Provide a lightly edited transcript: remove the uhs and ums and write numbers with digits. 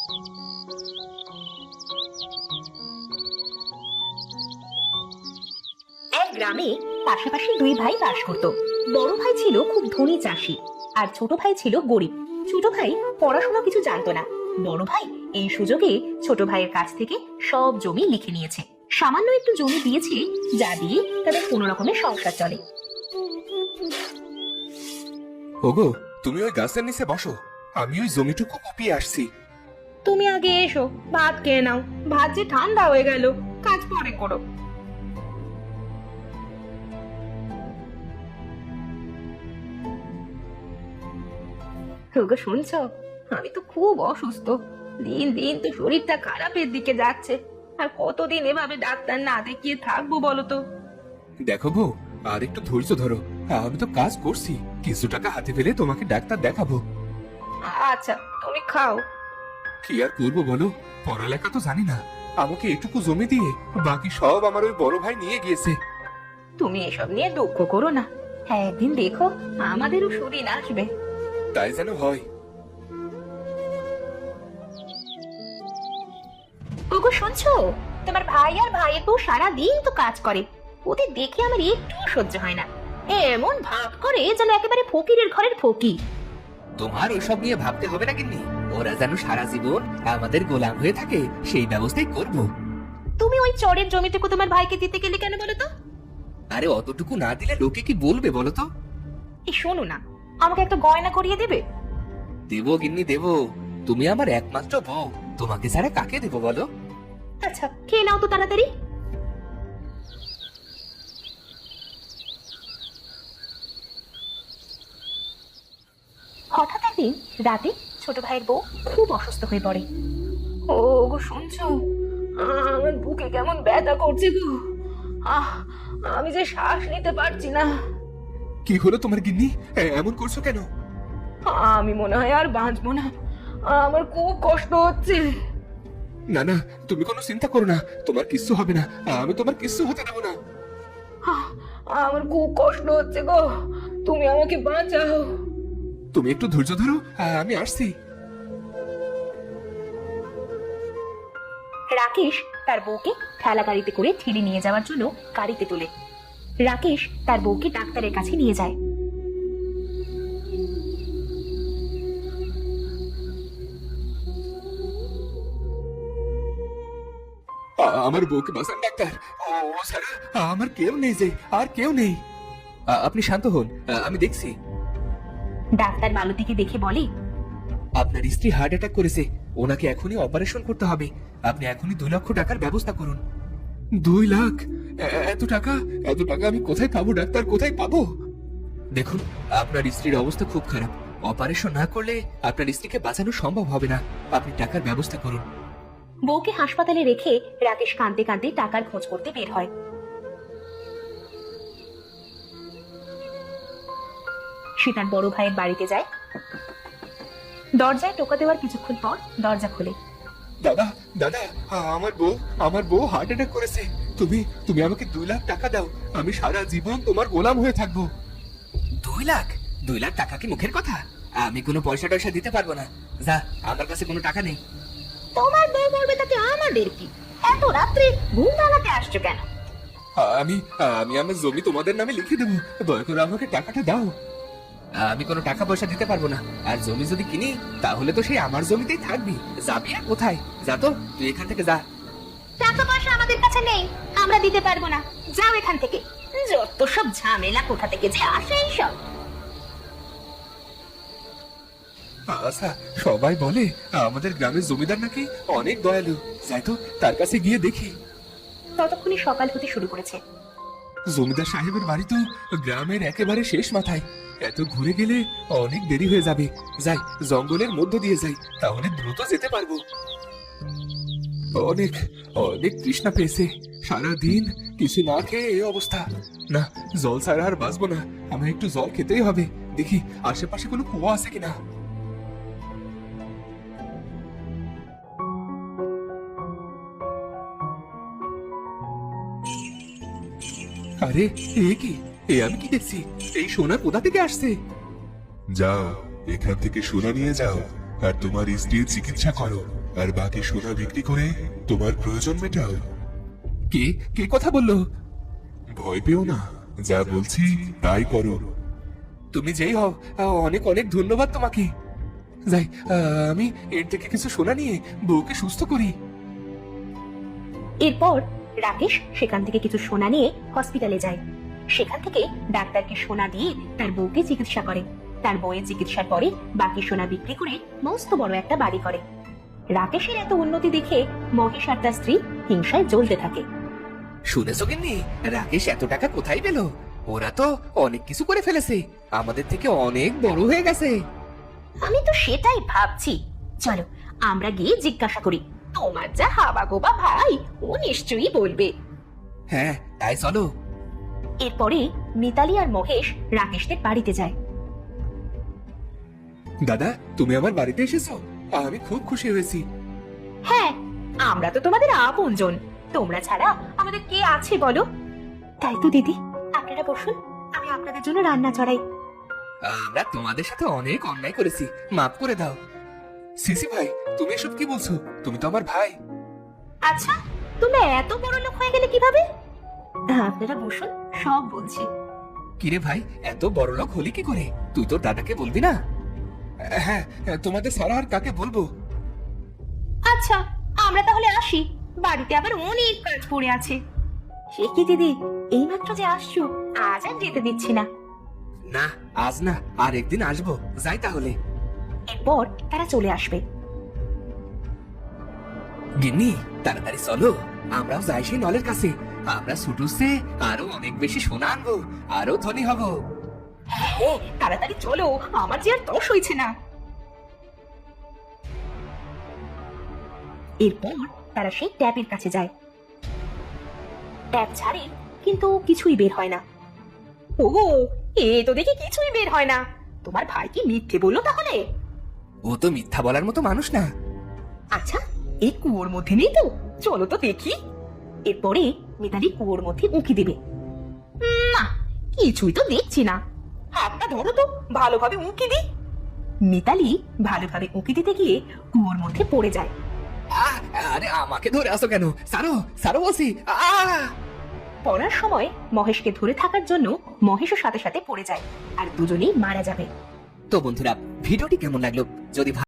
এক গ্রামে পাশাপাশি দুই ভাই বাস করত। বড় ভাই ছিল খুব ধনী চাষি, আর ছোট ভাই ছিল গরিব। ছোট ভাই পড়াশোনা কিছু জানতো না। বড় ভাই এই সুযোগে ছোট ভাইয়ের কাছ থেকে সব জমি লিখে নিয়েছে। সামান্য একটু জমি দিয়েছে, যা দিয়ে তাদের কোনো রকমের সংসার চলে। ওগো, তুমি ওই গাছের নিচে বসো, আমি ওই জমিটুকু কুপিয়ে আসছি। তুমি আগে এসো, ভাত খেয়ে নাও। ভাত যে ঠান্ডা হয়ে গেল, কাজ পরে করো। ওগো শুনছো, আমি তো খুব অসুস্থ। দিন দিন তো শরীরটা খারাপের দিকে যাচ্ছে। আর কতদিন এভাবে ডাক্তার না দেখিয়ে থাকবো বলো তো? দেখো বউ, আর একটু ধৈর্য ধরো। আমি তো কাজ করছি, কিছু টাকা হাতে পেলে তোমাকে ডাক্তার দেখাবো। আচ্ছা, তুমি খাও। কি আর করবো বলো, পড়ালেখা তো জানি না। আমাকে এটুকু জমি দিয়ে বাকি সব আমার ওই বড় ভাই নিয়ে গিয়েছে। তুমি এসব নিয়ে দুঃখ করো না। হ্যাঁ, একদিন দেখো আমাদেরও সুদিন আসবে। তাই যেন হয়। ওগো শুনছো, তোমার ভাই আর ভাইয়ের বউ সারাদিন তো কাজ করে। ওদের দেখে আমার একটু সহ্য হয় না। এমন ভাব করে যেন একেবারে ফকিরের ঘরের ফকির। তোমার ওসব নিয়ে ভাবতে হবে না কিন্তু, ওরা যেন সারা জীবন আমাদের গোলাম হয়ে থাকে সেই ব্যবস্থাই করব। তুমি ওই চরের জমিটুকু তোমার ভাইকে দিতে গেলে কেন বলো তো? আরে অতটুকু না দিলে লোকে কি বলবে বলো তো? এই শোনো না, আমাকে একটা গয়না করিয়ে দেবে? দেবো গিন্নি দেবো, তুমি আমার একমাত্র বউ, তোমাকে ছাড়া কাকে দেবো বলো? আচ্ছা, খেয়ে নাও তো তাড়াতাড়ি। হঠাৎ একদিন রাতে ছোট ভাইয়ের বউ খুব অসুস্থ হয়ে পড়ে। ও গো শুনছো, আমার বুকে কেমন ব্যথা করছে গো। আমি যে শ্বাস নিতে পারছি না। কি হলো তোমার গিন্নি, এমন করছো কেন? আমি মনে হয় আর বাঁচবো না। আমার খুব কষ্ট হচ্ছে। না না, তুমি কোনো চিন্তা করো না, তোমার কিচ্ছু হবে না। আমি তোমার কিচ্ছু হতে দেবো না। আমার খুব কষ্ট হচ্ছে গো, তুমি আমাকে বাঁচাও। তুমি একটু ধৈর্য ধরো, আমি আসছি। রাকেশ তার বউকে ঠেলা গাড়িতে করে ঠেলে নিয়ে যাওয়ার জন্য গাড়িতে তোলে। রাকেশ তার বউকে ডাক্তারের কাছে নিয়ে যায়। আমার বউকে বাঁচান ডাক্তার। ও ছাড়া আমার কেউ নেই, যে আর কেউ নেই। আপনি শান্ত হন, আমি দেখছি। ডাক্তার মালতীকে দেখে বলে, আপনার স্ত্রী হার্ট অ্যাটাক করেছে, ওনাকে এখনই অপারেশন করতে হবে। আপনি এখনই 2 লক্ষ টাকার ব্যবস্থা করুন। 2 লাখ? এত টাকা? এত টাকা আমি কোথায় পাবো ডাক্তার, কোথায় পাবো? দেখুন, আপনার স্ত্রীর অবস্থা খুব খারাপ। অপারেশন না করলে আপনার স্ত্রীকে বাঁচানো সম্ভব হবে না। আপনি টাকার ব্যবস্থা করুন। বউকে হাসপাতালে রেখে রাকেশ কাঁদতে কাঁদতে টাকার খোঁজ করতে বের হয়। সে তার বড় ভাইয়ের বাড়িতে যায়। দরজায় টোকা দেওয়ার কিছুক্ষণ পর দরজা খোলে। দাদা দাদা, আমার বউ হার্ট অ্যাটাক করেছে। তুমি তুমি আমাকে 2 লাখ টাকা দাও, আমি সারা জীবন তোমার গোলাম হয়ে থাকবো। 2 লাখ? 2 লাখ টাকা কি মুখের কথা? আমি কোনো পয়সা টয়সা দিতে পারবো না। যা, আমার কাছে কোনো টাকা নেই। তোমার বউ বলবে তাতে আমাদের কি? এত রাত্রে ঘুম ভাঙাতে আসছো কেন? আমি আমি আমার জমি তোমাদের নামে লিখে দেবো, দয়া করে আমাকে টাকাটা দাও। আমি কোনো টাকা পয়সা দিতে পারবো না। আর জমি যদি কিনি তাহলে তো সেই আমার জমিতেই থাকবি। যাবি আর কোথায়? যা তো, তুই এখান থেকে যা। টাকা পয়সা আমাদের কাছে নেই, আমরা দিতে পারবো না। যাও এখান থেকে। যত সব ঝামেলা কোথা থেকে যে আসে এইসব। আচ্ছা, সবাই বলে আমাদের গ্রামের জমিদার নাকি অনেক দয়ালু। যাই তো, তার কাছে গিয়ে দেখি। ততক্ষণে সকাল হতে শুরু করেছে। জমিদার সাহেবের বাড়ি তো গ্রামের একেবারে শেষ মাথায়। এত ঘুরে গেলে অনেক দেরি হয়ে যাবে। যাই, জঙ্গলের মধ্য দিয়ে যাই, তাহলে দ্রুত যেতে পারবো। অনেক অনেক তৃষ্ণা পেয়েছে, সারাদিন কিছু না খেয়ে এই অবস্থা। না, জল ছাড়া আর বাঁচবো না, আমার একটু জল খেতেই হবে। দেখি আশেপাশে কোনো কুয়া আছে কিনা। আরে, এ কি? আমি কি দেখছি? এই সোনা কোথা থেকে আসছে? যাও, এখান থেকে সোনা নিয়ে যাও আর তোমার স্ত্রীর চিকিৎসা করো। আর বাকি সোনা বিক্রি করে তোমার প্রয়োজন মেটাও। কে কে কথা বললো? ভয় পেও না, যা বলছি তাই করো। তুমি যেই হও, অনেক অনেক ধন্যবাদ তোমাকে। যাই, আমি এর থেকে কিছু সোনা নিয়ে বউকে সুস্থ করি। এরপর রাকেশ সেখান থেকে কিছু সোনা নিয়ে হসপিটালে যায়। সেখান থেকে ডাক্তারকে সোনা দিয়ে তার বউকে চিকিৎসা করে। তার বউয়ের চিকিৎসার পরে বাকি সোনা বিক্রি করে মস্ত বড় একটা বাড়ি করে। রাকেশের এত উন্নতি দেখে মহেশ আর তার স্ত্রী হিংসায় জ্বলতে থাকে। শুনেছো গিন্নি, রাকেশ এত টাকা কোথায় পেল? ওরা তো অনেক কিছু করে ফেলেছে, আমাদের থেকে অনেক বড় হয়ে গেছে। আমি তো সেটাই ভাবছি। চলো আমরা গিয়ে জিজ্ঞাসা করি। তোমার যা হাবা গোবা ভাই, ও নিশ্চয়ই বলবে। হ্যাঁ, তাই চলো। এরপরে মিতালি আর মহেশ রাকেশদের বাড়িতে যায়। দাদা, তুমি আমার বাড়িতে এসেছো, আমি খুব খুশি হয়েছি। হ্যাঁ, আমরা তো তোমাদের আপনজন। তোমরা ছাড়া আমাদের কে আছে বলো? তাই তো দিদি, আপনারা বসুন, আমি আপনাদের জন্য রান্না চড়াই। আমরা তোমাদের সাথে অনেক অন্যায় করেছি, মাফ করে দাও। সিসি ভাই, তুমি এসব কি বলছো? তুমি তো আমার ভাই। আচ্ছা, তোমরা এত বড় লোক হয়ে গেলে কিভাবে? আপনারা বসুন, সব বলছি। কিরে ভাই, এত বড় লোক হলি কি করে? তুই তোর দাদাকে বলবি না? হ্যাঁ, তোমাদের সারা আর কাকে বলবো? আচ্ছা, আমরা তাহলে আসি, বাড়িতে আবার অনেক কাজ পড়ে আছে। সে কি দিদি, এইমাত্র যে আসছো, আজ আর যেতে দিচ্ছি না। না, আজ না, আর একদিন আসবো। যাই তাহলে। এরপর তারা চলে আসবে। গিন্নি, তাড়াতাড়ি চলো, আমরাও যাই সেই নলের কাছে। আমরা ছুটুসে আরো অনেক বেশি সোনা আনবো, আরো ধনী হব। হ্যাঁ, তাড়াতাড়ি চলো, আমার যে আর তর সইছে না। এরপর তারা সেই ট্যাপের কাছে যায়। ট্যাপ ছাড়ে, কিন্তু কিছুই বের হয় না। ওগো, এ তো দেখি কিছুই বের হয় না। তোমার ভাই কি মিথ্যে বললো তাহলে? ও তো মিথ্যা বলার মতো মানুষ না। আচ্ছা, এই কুয়োর মধ্যে নেই তো? চলো তো দেখি। এরপরে মিতালি কুয়োর মধ্যে উঁকি দেবে। না, কিছুই তো দেখছি না। হাতটা ধরো তো, ভালোভাবে উঁকি দি। মিতালি ভালোভাবে উঁকি দিতে গিয়ে কুয়োর মধ্যে পড়ে যায়। আরে আমাকে ধরে আসো কেন? সারো সারো বসি। পড়ার সময় মহেশকে ধরে থাকার জন্য মহেশও সাথে সাথে পড়ে যায়, আর দুজনেই মারা যাবে। তো বন্ধুরা, ভিডিওটি কেমন লাগলো? যদি